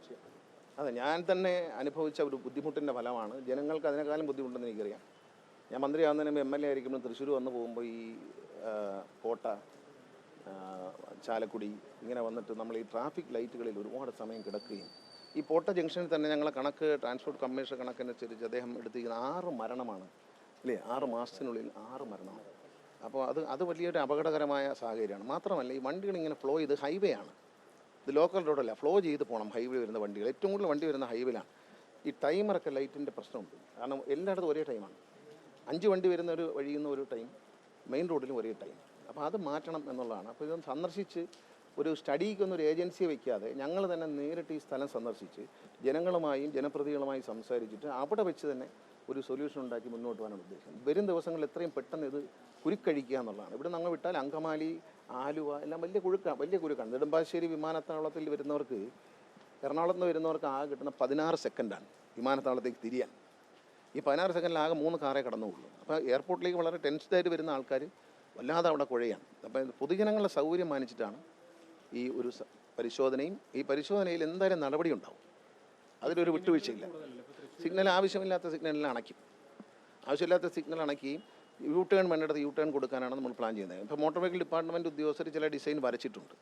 വിഷയം. അതെ, ഞാൻ തന്നെ അനുഭവിച്ച ഒരു ബുദ്ധിമുട്ടിൻ്റെ ഫലമാണ്. ജനങ്ങൾക്ക് അതിനേക്കാളും ബുദ്ധിമുട്ടെന്ന് എനിക്കറിയാം. ഞാൻ മന്ത്രിയാവുന്നതിന് മുമ്പ് MLA ആയിരിക്കുമ്പോൾ തൃശ്ശൂർ വന്ന് പോകുമ്പോൾ ഈ കോട്ട, ചാലക്കുടി ഇങ്ങനെ വന്നിട്ട് നമ്മൾ ഈ ട്രാഫിക് ലൈറ്റുകളിൽ ഒരുപാട് സമയം കിടക്കുകയും ഈ പോട്ട ജംഗ്ഷനിൽ തന്നെ ഞങ്ങളെ കണക്ക് ട്രാൻസ്പോർട്ട് കമ്മീഷൻ കണക്കനുസരിച്ച് അദ്ദേഹം എടുത്തിരിക്കുന്ന 6 മരണമാണ് അല്ലേ, 6 മാസത്തിനുള്ളിൽ 6 മരണമാണ്. അപ്പോൾ അത് വലിയൊരു അപകടകരമായ സാഹചര്യമാണ്. മാത്രമല്ല ഈ വണ്ടികൾ ഇങ്ങനെ ഫ്ലോ ചെയ്ത് ഹൈവേ ആണ്, ഇത് ലോക്കൽ റോഡല്ല, ഫ്ലോ ചെയ്ത് പോകണം ഹൈവേ വരുന്ന വണ്ടികൾ. ഏറ്റവും കൂടുതൽ വണ്ടി വരുന്ന ഹൈവേയിലാണ്. ഈ ടൈമറൊക്കെ ലൈറ്റിൻ്റെ പ്രശ്നമുണ്ട്. കാരണം എല്ലായിടത്തും ഒരേ ടൈമാണ്. 5 വണ്ടി വരുന്ന ഒരു വഴിയിൽ നിന്ന് ഒരു ടൈം, മെയിൻ റോഡിലും ഒരേ ടൈം. അപ്പോൾ അത് മാറ്റണം എന്നുള്ളതാണ്. അപ്പോൾ ഇതൊന്ന് സന്ദർശിച്ച് ഒരു സ്റ്റഡിക്കൊന്നൊരു ഏജൻസിയെ വയ്ക്കാതെ ഞങ്ങൾ തന്നെ നേരിട്ട് ഈ സ്ഥലം സന്ദർശിച്ച് ജനങ്ങളുമായും ജനപ്രതിനിധികളുമായും സംസാരിച്ചിട്ട് അവിടെ വെച്ച് തന്നെ ഒരു സൊല്യൂഷൻ ഉണ്ടാക്കി മുന്നോട്ട് പോകാനാണ് ഉദ്ദേശം. വരും ദിവസങ്ങളിൽ എത്രയും പെട്ടെന്ന് ഇത് കുരുക്കഴിക്കുക എന്നുള്ളതാണ്. ഇവിടെ നമ്മൾ വിട്ടാൽ അങ്കമാലി, ആലുവ എല്ലാം വലിയ കുരുക്കാണ്. നെടുമ്പാശ്ശേരി വിമാനത്താവളത്തിൽ വരുന്നവർക്ക്, എറണാകുളത്ത് നിന്ന് വരുന്നവർക്ക് ആകെ കിട്ടുന്ന 16 സെക്കൻഡാണ് വിമാനത്താവളത്തേക്ക് തിരിയാൻ. ഈ 16 സെക്കൻഡിൽ ആകെ 3 കാറേ കടന്നുള്ളൂ. അപ്പോൾ എയർപോർട്ടിലേക്ക് വളരെ ടെൻസ്ഡായിട്ട് വരുന്ന ആൾക്കാർ വല്ലാതെ അവിടെ കുഴയാണ്. അപ്പോൾ പൊതുജനങ്ങളുടെ സൗകര്യം മാനിച്ചിട്ടാണ് ഈ ഒരു പരിശോധനയും. ഈ പരിശോധനയിൽ എന്തായാലും നടപടി ഉണ്ടാവും, അതിലൊരു വിട്ടുവീഴ്ചയില്ല. സിഗ്നൽ ആവശ്യമില്ലാത്ത സിഗ്നലിൽ അണയ്ക്കും, ആവശ്യമില്ലാത്ത സിഗ്നൽ അണയ്ക്കുകയും യു ടേൺ വേണ്ടിടത്ത് യു ടേൺ കൊടുക്കാനാണ് നമ്മൾ പ്ലാൻ ചെയ്യുന്നത്. ഇപ്പോൾ മോട്ടോർ വെഹിക്കിൾ ഡിപ്പാർട്ട്മെൻറ്റ് ഉദ്യോഗസ്ഥർ ചില ഡിസൈൻ വരച്ചിട്ടുണ്ട്.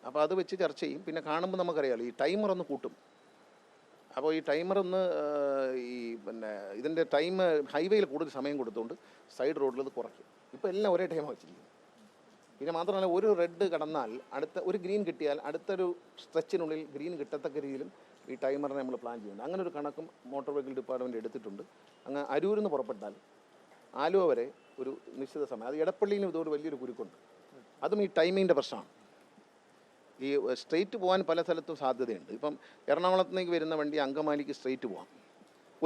അപ്പോൾ അത് വെച്ച് ചർച്ച ചെയ്യും. പിന്നെ കാണുമ്പോൾ നമുക്കറിയാമല്ലോ, ഈ ടൈമർ ഒന്ന് കൂട്ടും. അപ്പോൾ ഈ ടൈമർ ഒന്ന് ഇതിൻ്റെ ടൈം ഹൈവേയിൽ കൂടുതൽ സമയം കൊടുത്തുകൊണ്ട് സൈഡ് റോഡിൽ ഇത് കുറയ്ക്കും. ഇപ്പോൾ എല്ലാം ഒരേ ടൈമാണ് വെച്ചിരിക്കുന്നത്. പിന്നെ മാത്രമല്ല, ഒരു റെഡ് കടന്നാൽ അടുത്ത ഒരു ഗ്രീൻ കിട്ടിയാൽ അടുത്തൊരു സ്ട്രെച്ചിനുള്ളിൽ ഗ്രീൻ കിട്ടത്തക്ക രീതിയിലും ഈ ടൈമറിനെ നമ്മൾ പ്ലാൻ ചെയ്യുന്നുണ്ട്. അങ്ങനെ ഒരു കണക്കും മോട്ടോർ വെഹിക്കിൾ ഡിപ്പാർട്ട്മെൻറ്റ് എടുത്തിട്ടുണ്ട്. അങ്ങ് അരൂരിൽ നിന്ന് പുറപ്പെട്ടാൽ ആലുവ വരെ ഒരു നിശ്ചിത സമയം, അത് എടപ്പള്ളിയിലും ഇതൊരു വലിയൊരു കുരുക്കുണ്ട്. അതും ഈ ടൈമിങ്ങിൻ്റെ പ്രശ്നമാണ്. ഈ സ്ട്രെയിറ്റ് പോകാൻ പല സ്ഥലത്തും സാധ്യതയുണ്ട്. ഇപ്പം എറണാകുളത്തേക്ക് വരുന്ന വണ്ടി അങ്കമാലിക്ക് സ്ട്രെയിറ്റ് പോകാം,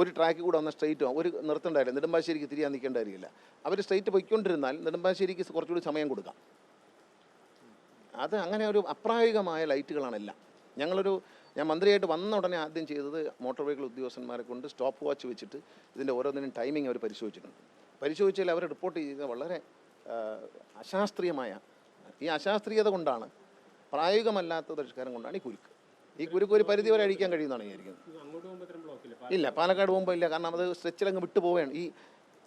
ഒരു ട്രാക്കിൽ കൂടെ വന്നാൽ സ്ട്രെയിറ്റ് പോകാം, ഒരു നിർത്തേണ്ടായില്ല, നെടുമ്പാശ്ശേരിക്ക് തിരിയാൻ നിൽക്കേണ്ടായിരിക്കില്ല. അവർ സ്ട്രെയിറ്റ് പോയിക്കൊണ്ടിരുന്നാൽ നെടുമ്പാശ്ശേരിക്ക് കുറച്ചുകൂടി സമയം കൊടുക്കാം. അത് അങ്ങനെ ഒരു അപ്രായോഗികമായ ലൈറ്റുകളാണെല്ലാം. ഞാൻ മന്ത്രിയായിട്ട് വന്ന ഉടനെ ആദ്യം ചെയ്തത് മോട്ടോർ വെഹിക്കിൾ ഉദ്യോഗസ്ഥന്മാരെ കൊണ്ട് സ്റ്റോപ്പ് വാച്ച് വെച്ചിട്ട് ഇതിൻ്റെ ഓരോന്നിനും ടൈമിംഗ് അവർ പരിശോധിച്ചിട്ടുണ്ട്. പരിശോധിച്ചാൽ അവർ റിപ്പോർട്ട് ചെയ്തത് വളരെ അശാസ്ത്രീയമായ, ഈ അശാസ്ത്രീയത കൊണ്ടാണ്, പ്രായോഗികമല്ലാത്ത പരിഷ്കാരം കൊണ്ടാണ് ഈ കുരുക്ക് ഒരു പരിധി വരെ അഴിക്കാൻ കഴിയുന്നതാണ് വിചാരിക്കുന്നത്. ഇല്ല, പാലക്കാട് പോകുമ്പോൾ ഇല്ല. കാരണം അത് സ്ട്രെച്ചിലങ്ങ് വിട്ടു പോവുകയാണ്. ഈ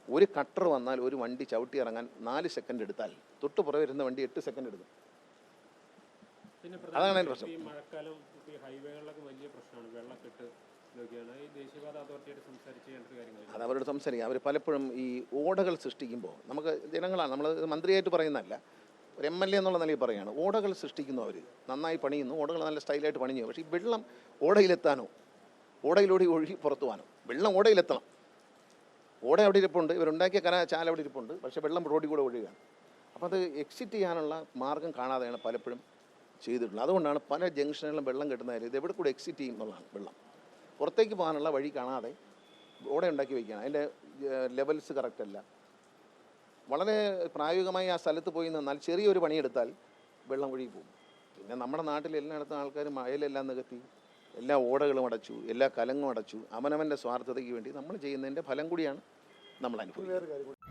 ഒരു കട്ടർ വന്നാൽ ഒരു വണ്ടി ചവിട്ടി ഇറങ്ങാൻ 4 സെക്കൻഡ് എടുത്താൽ തൊട്ട് പുറകെ വരുന്ന വണ്ടി 8 സെക്കൻഡ് എടുക്കും. അതാണ് അതിൻ്റെ പ്രശ്നം. അത് അവരോട് സംസാരിക്കാം. അവർ പലപ്പോഴും ഈ ഓടകൾ സൃഷ്ടിക്കുമ്പോൾ നമുക്ക് ജനങ്ങളാണ്, നമ്മൾ മന്ത്രിയായിട്ട് പറയുന്നതല്ല, ഒരു MLA എന്നുള്ള നിലയിൽ പറയുകയാണ്. ഓടകൾ സൃഷ്ടിക്കുന്നു, അവർ നന്നായി പണിയുന്നു, ഓടകൾ നല്ല സ്റ്റൈലായിട്ട് പണിഞ്ഞു. പക്ഷേ ഈ വെള്ളം ഓടയിലെത്താനോ ഓടയിലൂടെ ഒഴുകി പുറത്തു പോകാനോ, വെള്ളം ഓടയിലെത്തണം. ഓട അവിടെ ഇരിപ്പുണ്ട്, ഇവരുണ്ടാക്കിയ ചാല അവിടെ ഇരിപ്പുണ്ട്, പക്ഷേ വെള്ളം റോഡിൽ കൂടെ ഒഴുകുകയാണ്. അപ്പോൾ അത് എക്സിറ്റ് ചെയ്യാനുള്ള മാർഗം കാണാതെയാണ് പലപ്പോഴും ചെയ്തിട്ടുള്ളത്. അതുകൊണ്ടാണ് പല ജംഗ്ഷനുകളിലും വെള്ളം കിട്ടുന്നതായാലും ഇത് എവിടെ കൂടെ എക്സിറ്റ് ചെയ്യും എന്നുള്ളതാണ്. വെള്ളം പുറത്തേക്ക് പോകാനുള്ള വഴി കാണാതെ ഓട ഉണ്ടാക്കി വയ്ക്കുകയാണ്. അതിൻ്റെ ലെവൽസ് കറക്റ്റല്ല. വളരെ പ്രായോഗികമായി ആ സ്ഥലത്ത് പോയി നിന്നാൽ ചെറിയൊരു പണിയെടുത്താൽ വെള്ളം ഒഴുകി പോകും. പിന്നെ നമ്മുടെ നാട്ടിൽ എല്ലായിടത്തും ആൾക്കാർ മഴയിലെല്ലാം നികത്തി, എല്ലാ ഓടകളും അടച്ചു, എല്ലാ കലങ്ങും അടച്ചു. അവനവൻ്റെ സ്വാർത്ഥതയ്ക്ക് വേണ്ടി നമ്മൾ ചെയ്യുന്നതിൻ്റെ ഫലം കൂടിയാണ് നമ്മൾ അനുഭവിക്കുന്നത്.